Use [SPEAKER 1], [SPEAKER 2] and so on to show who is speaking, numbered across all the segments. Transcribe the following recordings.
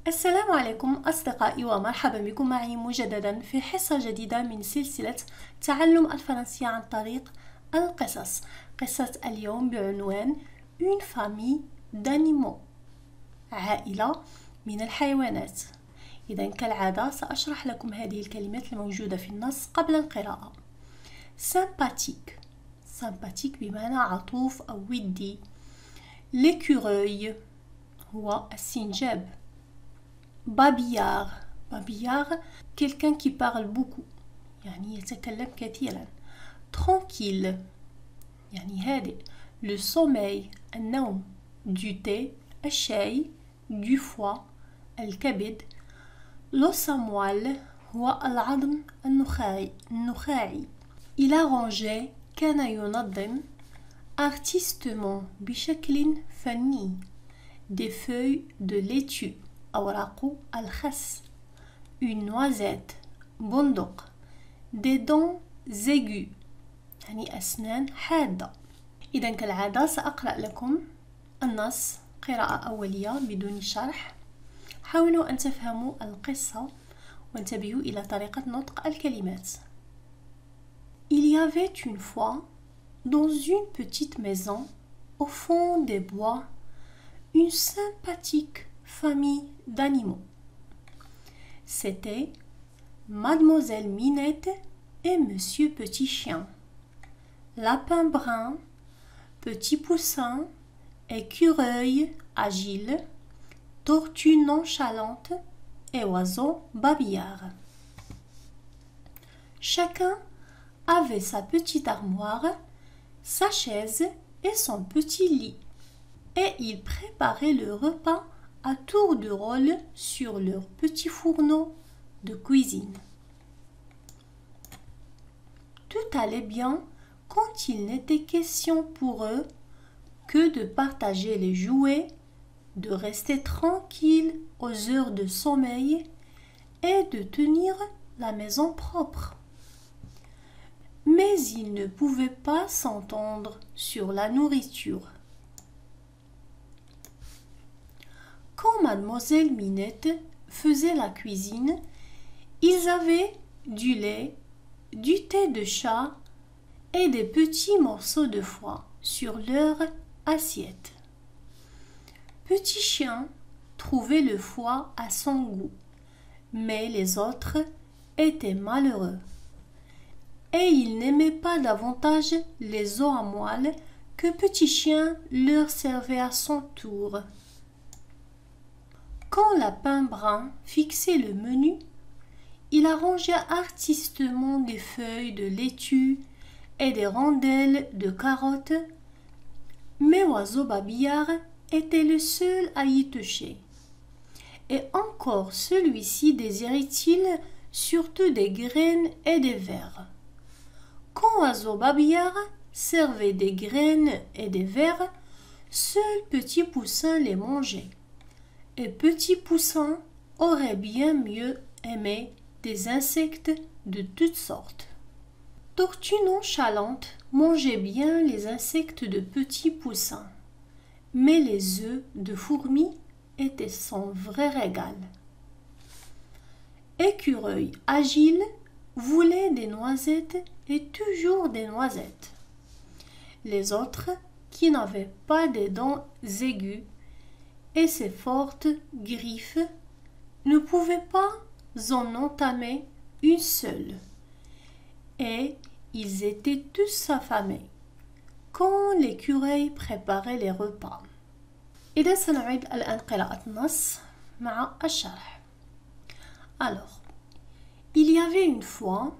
[SPEAKER 1] السلام عليكم أصدقائي ومرحبا بكم معي مجددا في حصة جديدة من سلسلة تعلم الفرنسية عن طريق القصص. قصة اليوم بعنوان Une famille d'animaux، عائلة من الحيوانات. إذن كالعادة سأشرح لكم هذه الكلمات الموجودة في النص قبل القراءة. sympathique، sympathique بمعنى عطوف أو ودي. l'écureuil هو السنجاب. babillard، babillard quelqu'un qui parle beaucoup، يعني يتكلم كثيرا. tranquille يعني هادئ. le sommeil النوم. du thé الشاي. du foie الكبد. l'os à moelle هو العظم النخاعي. il a rangé كان ينظم artistement بشكل فني des feuilles de laitue أوراق الخس. une noisette بندق. des dents aiguës يعني أسنان حادة. إذا كالعادة سأقرأ لكم النص قراءة أولية بدون شرح. حاولوا أن تفهموا القصة وانتبهوا إلى طريقة نطق الكلمات. Il y avait une fois, dans une petite maison, au fond des bois, une sympathique famille d'animaux. C'était Mademoiselle Minette et Monsieur Petit Chien, Lapin Brun, Petit Poussin, Écureuil Agile, Tortue Nonchalante et Oiseau Babillard. Chacun avait sa petite armoire, sa chaise et son petit lit, et ils préparaient le repas à tour de rôle sur leur petit fourneau de cuisine. Tout allait bien quand il n'était question pour eux que de partager les jouets, de rester tranquille aux heures de sommeil et de tenir la maison propre. Mais ils ne pouvaient pas s'entendre sur la nourriture. Quand Mademoiselle Minette faisait la cuisine, ils avaient du lait, du thé de chat et des petits morceaux de foie sur leur assiette. Petit Chien trouvait le foie à son goût, mais les autres étaient malheureux. Et ils n'aimaient pas davantage les os à moelle que Petit Chien leur servait à son tour. Quand Lapin Brun fixait le menu, il arrangea artistement des feuilles de laitue et des rondelles de carottes, mais Oiseau Babillard était le seul à y toucher. Et encore celui-ci désirait-il surtout des graines et des vers. Quand Oiseau Babillard servait des graines et des vers, seul Petit Poussin les mangeait. Et Petit Poussin aurait bien mieux aimé des insectes de toutes sortes. Tortue Nonchalante mangeait bien les insectes de Petit Poussin, mais les œufs de fourmis étaient son vrai régal. Écureuil Agile voulait des noisettes et toujours des noisettes. Les autres, qui n'avaient pas des dents aiguës et ses fortes griffes, ne pouvaient pas en entamer une seule. Et ils étaient tous affamés quand l'écureuil préparait les repas. إذا سنعيد الآن قراءة النص مع الشرح. Alors, il y avait une fois,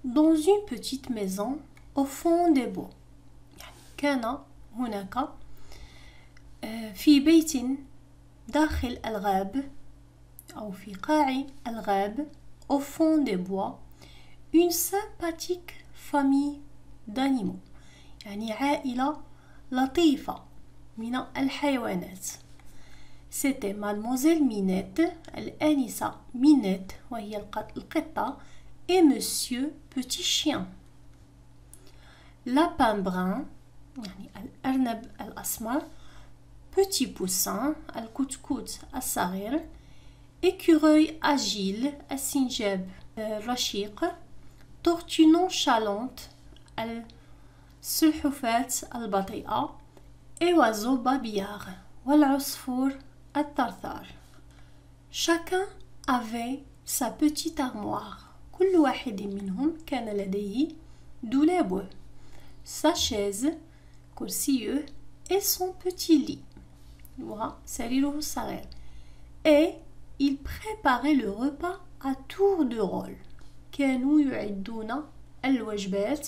[SPEAKER 1] dans une petite maison au fond des bois. يعني كان هناك في بيت داخل الغاب أو في قاع الغاب au fond des bois une sympathique famille d'animaux، يعني عائلة لطيفة من الحيوانات. C'était Mademoiselle Minette الآنسة مينيت وهي القطة et Monsieur Petit Chien. Lapin Brun يعني الأرنب الأسمر. Petit Poussin الكتكوت الصغير écureuil agile, السنجاب الرشيق, tortue nonchalante, السلحفاة البطيئة, et oiseau babillard, والعصفور الثرثار. Chacun avait sa petite armoire. كل واحد منهم كان لديه دولابه, sa chaise, كرسيه, et son petit lit. وسريره الصغير. Et ils préparaient le repas à tour de rôle. كانوا يعدون الوجبات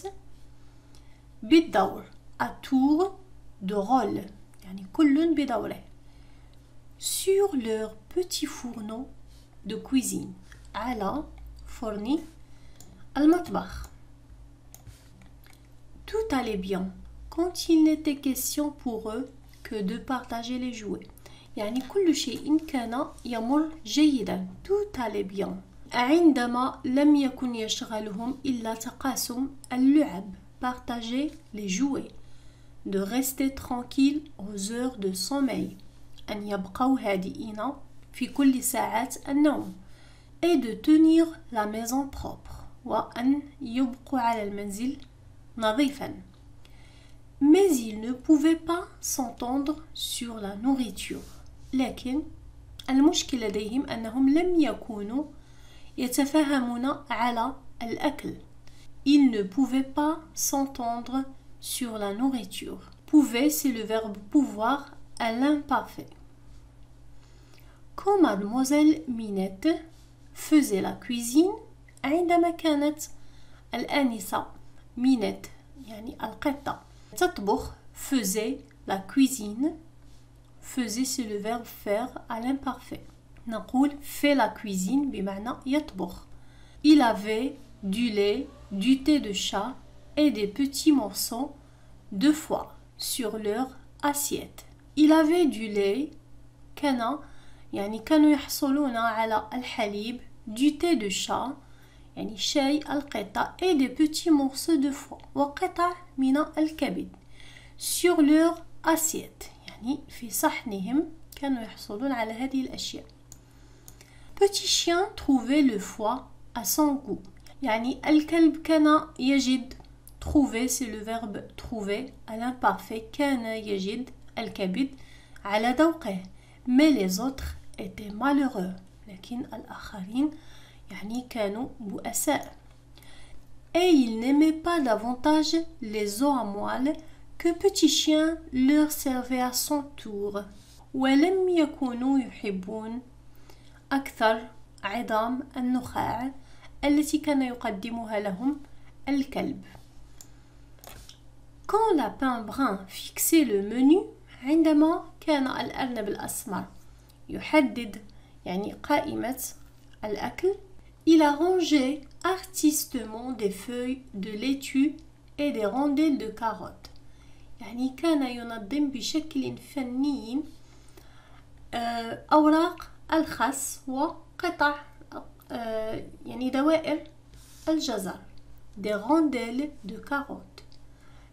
[SPEAKER 1] بالدور, à tour de rôle, يعني كل بدوره, sur leur petit fourneau de cuisine, على فرن المطبخ. Tout allait bien quand il n'était question pour eux que de partager les jouets. يعني كل شيء كان يمر جيدا. Tout allait bien. عندما لم يكن يشغلهم إلا تقاسم اللعب, partager les jouets, de rester tranquille aux heures de sommeil, أن يبقوا هادئين في كل ساعات النوم, et de tenir la maison propre, وأن يبقوا على المنزل نظيفا. Mais ils ne pouvaient pas s'entendre sur la nourriture. لكن المشكل لديهم أنهم لم يكونوا يتفاهمون على الأكل. Ils ne pouvaient pas s'entendre sur la nourriture. Pouvoir, c'est le verbe pouvoir à l'imparfait. Quand mademoiselle Minette faisait la cuisine, عندما كانت الآنسة مينيت يعني القطة تطبخ, faisait la cuisine. Faisait, c'est le verbe faire à l'imparfait. نقول fait la cuisine بمعنى يطبخ. Il avait du lait, du thé de chat et des petits morceaux de foie sur leur assiette. Il avait du lait, كان يعني كانوا يحصلون على الحليب, du thé de chat يعني شاي القطة, et des petits morceaux de foie, وقطع من الكبد, sur leur assiette يعني في صحنهم كانوا يحصلون على هذه الأشياء. Petit chien trouvait le foie à son goût. يعني الكلب كان يجد, trouver c'est le verbe trouver à l'imparfait, كان يجد الكبد على ذوقه. Mais les autres étaient malheureux. لكن الآخرين يعني كانوا بؤساء. Et ils n'aimaient pas davantage les os à moelle que Petit Chien leur servait à son tour. ولم يكونوا يحبون أكثر عظام النخاع التي كان يقدمها لهم الكلب. Quand Lapin Brun fixait le menu, عندما كان الأرنب الأسمر يحدد يعني قائمة الأكل, il arrangeait artistement des feuilles de laitue et des rondelles de carottes. يعني كان ينظم بشكل فني أوراق الخس وقطع يعني دوائر الجزر, des rondelles de carottes.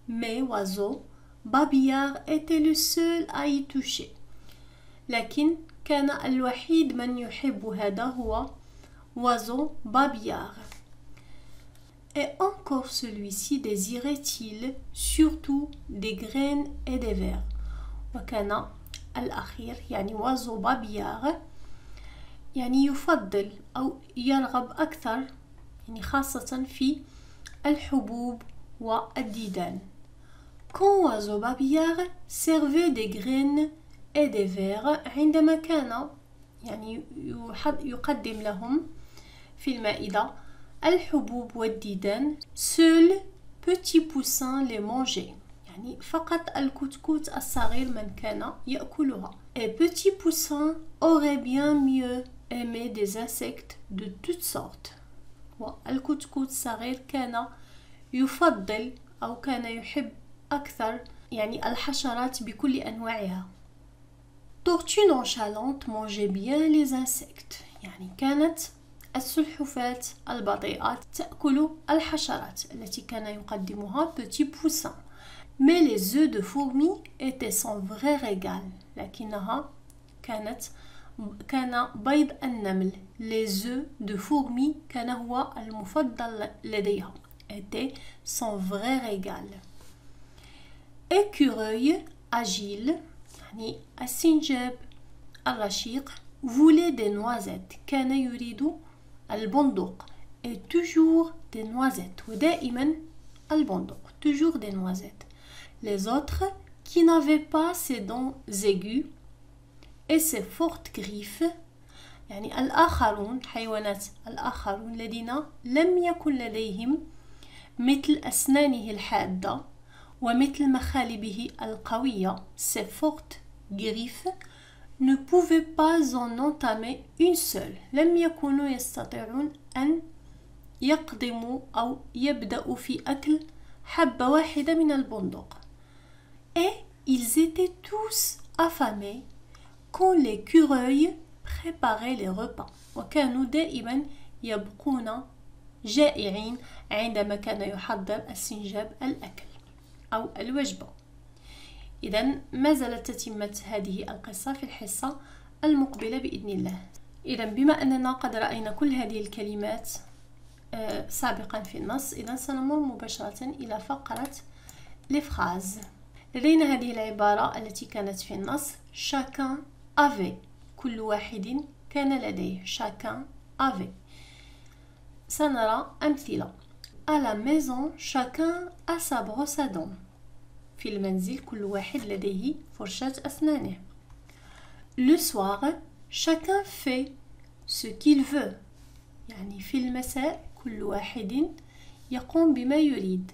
[SPEAKER 1] Mais oiseau Babillard était le seul à y toucher. لكن كان الوحيد من يحب هذا هو oiseau Babillard. Et encore celui-ci désirait-il surtout des graines et des vers. وكان الأخير يعني oiseau Babillard يعني يفضل أو يرغب أكثر يعني خاصة في الحبوب والديدان. Quand oiseau Babillard servait des graines et des vers, عندما كان يعني يقدم لهم في المائدة الحبوب والديدان, seul Petit Poussin les mangeait. يعني فقط الكتكوت الصغير من كان يأكلها. Et Petit Poussin aurait bien mieux aimé des insectes de toutes sortes. والكتكوت الصغير كان يفضل أو كان يحب أكثر يعني الحشرات بكل أنواعها. Tortue nonchalante mangeait bien les insectes. يعني كانت السلحفاة البطيئة تأكل الحشرات التي كان يقدمها Petit Poussin. Mais les œufs de fourmis étaient son vrai régal. لكنها كانت كان بيض النمل les œufs de fourmi كان هو المفضل لديها était son vrai régal. Écureuil agile يعني السنجاب الرشيق voulait des noisettes كان يريد البندق et toujours des noisettes ودائما البندق toujours des noisettes. Les autres qui n'avaient pas ses dents aiguës et ses fortes griffes يعني الآخرون حيوانات الآخرون الذين لم يكن لديهم مثل أسنانه الحادة ومثل مخالبه القوية ses fortes griffes ne pouvaient pas en entamer une seule لم يكونوا يستطيعون أن يقدموا أو يبدأوا في أكل حبة واحدة من البندق. Et ils étaient tous affamés quand l'écureuil préparait les repas وكانوا دائما يبقون جائعين عندما كان يحضر السنجاب الأكل أو الوجبة. إذن ما زالت تتمة هذه القصة في الحصة المقبلة بإذن الله. إذن بما أننا قد رأينا كل هذه الكلمات سابقا في النص، إذن سنمر مباشرة إلى فقرة les phrases. لدينا هذه العبارة التي كانت في النص chacun avait كل واحد كان لديه chacun avait. سنرى أمثلة. À la maison chacun a sa brosse à dents. في المنزل كل واحد لديه فرشاة أسنانه. Le soir chacun fait ce qu'il veut. يعني في المساء كل واحد يقوم بما يريد.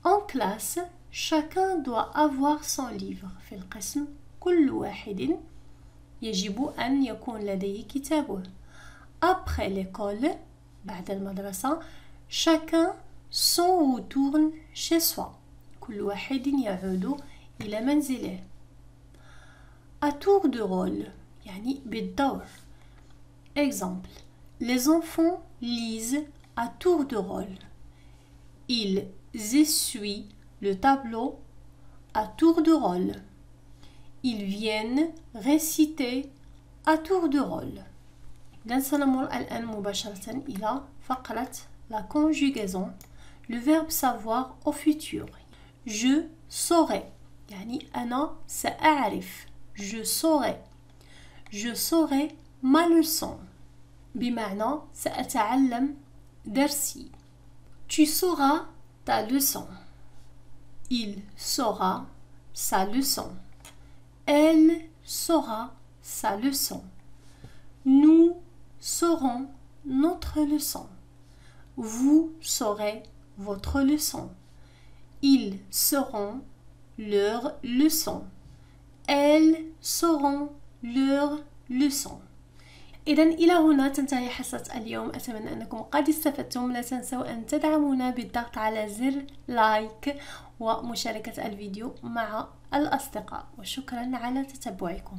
[SPEAKER 1] En classe chacun doit avoir son livre. في القسم كل واحد يجب أن يكون لديه كتابه. Après l'école بعد المدرسة chacun s'en retourne chez soi. كل واحد يعود إلى منزله. À tour de rôle يعني بالدور. Exemple. Les enfants lisent à tour de rôle. Ils essuient le tableau à tour de rôle. Ils viennent réciter à tour de rôle. إذن سنمر الآن مباشرة إلى فقرة la conjugaison. Le verbe savoir au futur. Je saurai يعني أنا سأعرف. Je saurai. Je saurai ma leçon بمعنى سأتعلم درسي. Tu sauras ta leçon. Il saura sa leçon. Elle saura sa leçon. Nous saurons notre leçon. Vous saurez votre leçon. Ils sauront leur leçon. Elles sauront leur leçon. إذن إلى هنا تنتهي حصة اليوم. أتمنى أنكم قد استفدتم. لا تنسوا أن تدعمونا بالضغط على زر لايك ومشاركة الفيديو مع الأصدقاء، وشكرا على تتبعكم.